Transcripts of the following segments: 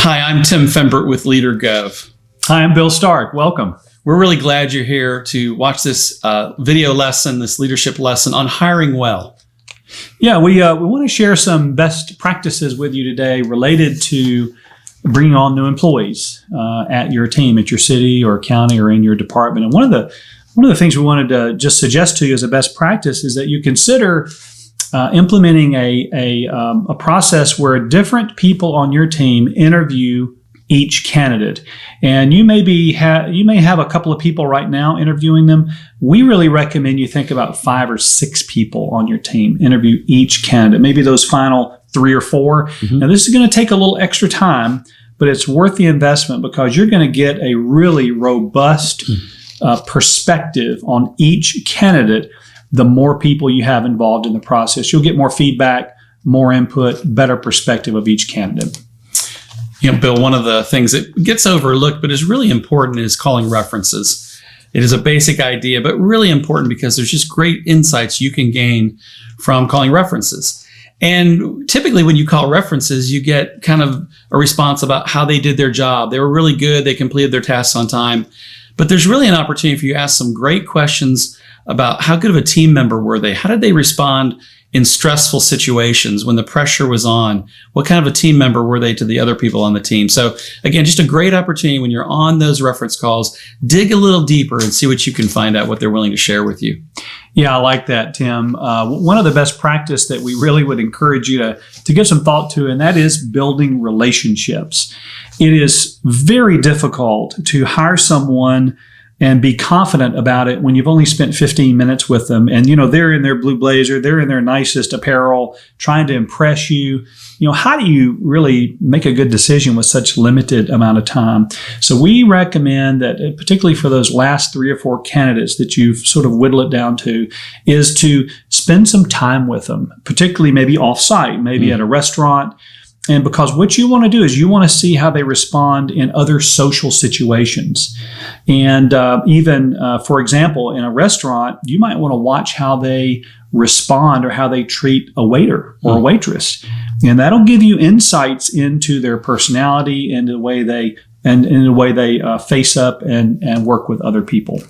Hi, I'm Tim Fembert with LeaderGov. Hi, I'm Bill Stark. Welcome. We're really glad you're here to watch this video lesson, this leadership lesson on hiring well. Yeah, we want to share some best practices with you today related to bringing on new employees at your team, at your city or county or in your department. And one of the things we wanted to just suggest to you as a best practice is that you consider implementing a process where different people on your team interview each candidate. And you may have a couple of people right now interviewing them. We really recommend you think about 5 or 6 people on your team interview each candidate, maybe those final 3 or 4. Mm-hmm. Now, this is going to take a little extra time, but it's worth the investment because you're going to get a really robust perspective on each candidate. The more people you have involved in the process, you'll get more feedback, more input, better perspective of each candidate. You know, Bill, one of the things that gets overlooked but is really important is calling references. It is a basic idea, but really important because there's just great insights you can gain from calling references. And typically when you call references, you get kind of a response about how they did their job. They were really good. They completed their tasks on time. But there's really an opportunity for you to ask some great questions about how good of a team member were they? How did they respond in stressful situations when the pressure was on? What kind of a team member were they to the other people on the team? So again, just a great opportunity when you're on those reference calls, dig a little deeper and see what you can find out, what they're willing to share with you. Yeah, I like that, Tim. One of the best practice that we really would encourage you to give some thought to, and that is building relationships. It is very difficult to hire someone and be confident about it when you've only spent 15 minutes with them. And, they're in their blue blazer, they're in their nicest apparel, trying to impress you. How do you really make a good decision with such limited amount of time? So we recommend that, particularly for those last 3 or 4 candidates that you've sort of whittled it down to, is to spend some time with them, particularly maybe off-site, maybe at a restaurant. And because what you want to do is you want to see how they respond in other social situations. And even, for example, in a restaurant, you might want to watch how they respond or how they treat a waiter or a waitress. And that'll give you insights into their personality and the way they face up and work with other people.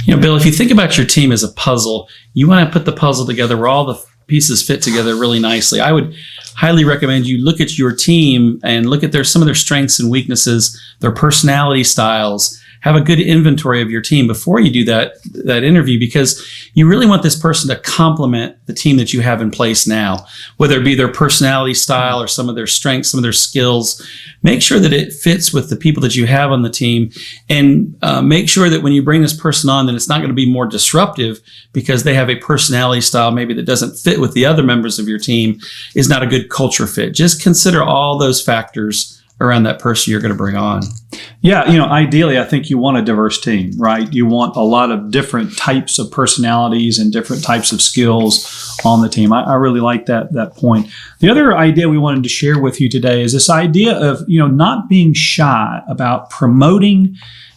Bill, if you think about your team as a puzzle, you want to put the puzzle together where all the pieces fit together really nicely. I would highly recommend you look at your team and look at some of their strengths and weaknesses, their personality styles. Have a good inventory of your team before you do that interview, because you really want this person to complement the team that you have in place now, whether it be their personality style or some of their strengths, some of their skills. Make sure that it fits with the people that you have on the team, and make sure that when you bring this person on, that it's not going to be more disruptive because they have a personality style maybe that doesn't fit with the other members of your team, is not a good culture fit. Just consider all those factors around that person you're going to bring on. Yeah, ideally, I think you want a diverse team, right? You want a lot of different types of personalities and different types of skills on the team. I really like that point. The other idea we wanted to share with you today is this idea of, not being shy about promoting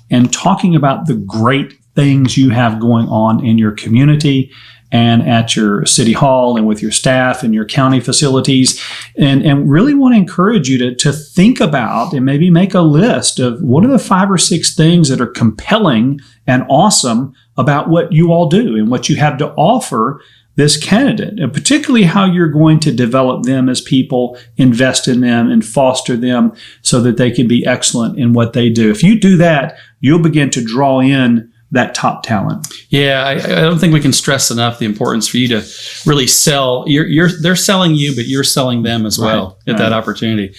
and talking about the great things you have going on in your community and at your city hall and with your staff and your county facilities, and really want to encourage you to think about and maybe make a list of what are the 5 or 6 things that are compelling and awesome about what you all do and what you have to offer this candidate, and particularly how you're going to develop them as people, invest in them, and foster them so that they can be excellent in what they do. If you do that, you'll begin to draw in that top talent. Yeah, I don't think we can stress enough the importance for you to really sell. They're selling you, but you're selling them as well at that opportunity.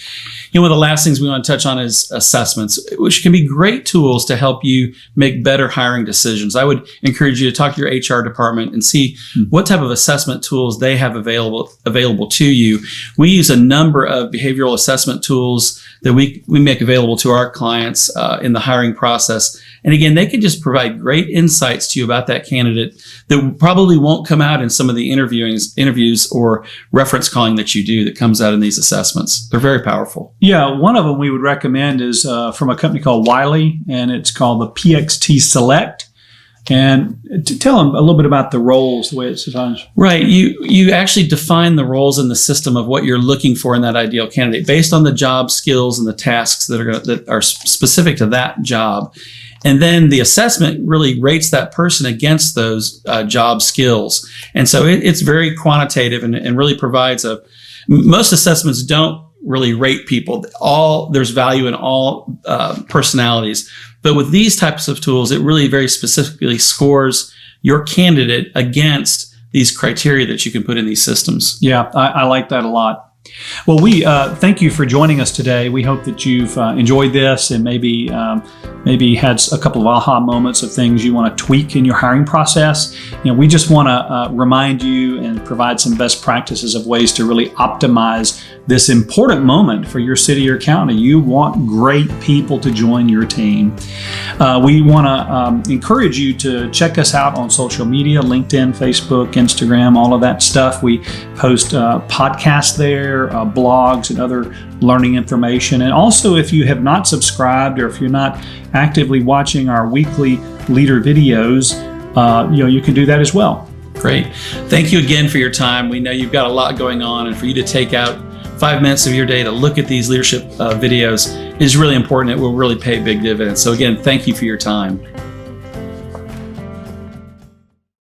One of the last things we want to touch on is assessments, which can be great tools to help you make better hiring decisions. I would encourage you to talk to your HR department and see what type of assessment tools they have available to you. We use a number of behavioral assessment tools that we make available to our clients in the hiring process. And again, they can just provide great insights to you about that candidate that probably won't come out in some of the interviews or reference calling that you do that comes out in these assessments. They're very powerful. Yeah, one of them we would recommend is from a company called Wiley, and it's called the PXT Select. And to tell them a little bit about the roles, the way it's defined. Right. You actually define the roles in the system of what you're looking for in that ideal candidate based on the job skills and the tasks that are specific to that job. And then the assessment really rates that person against those job skills. And so it's very quantitative and really provides most assessments don't really rate people. There's value in all personalities. But with these types of tools, it really very specifically scores your candidate against these criteria that you can put in these systems. Yeah, I like that a lot. Well, we thank you for joining us today. We hope that you've enjoyed this and maybe had a couple of aha moments of things you want to tweak in your hiring process. We just want to remind you and provide some best practices of ways to really optimize this important moment for your city or county. You want great people to join your team. We want to encourage you to check us out on social media, LinkedIn, Facebook, Instagram, all of that stuff. We post podcasts there, blogs, and other learning information. And also, if you have not subscribed or if you're not actively watching our weekly leader videos, you can do that as well. Great. Thank you again for your time. We know you've got a lot going on, and for you to take out 5 minutes of your day to look at these leadership videos is really important. It will really pay big dividends. So again, thank you for your time.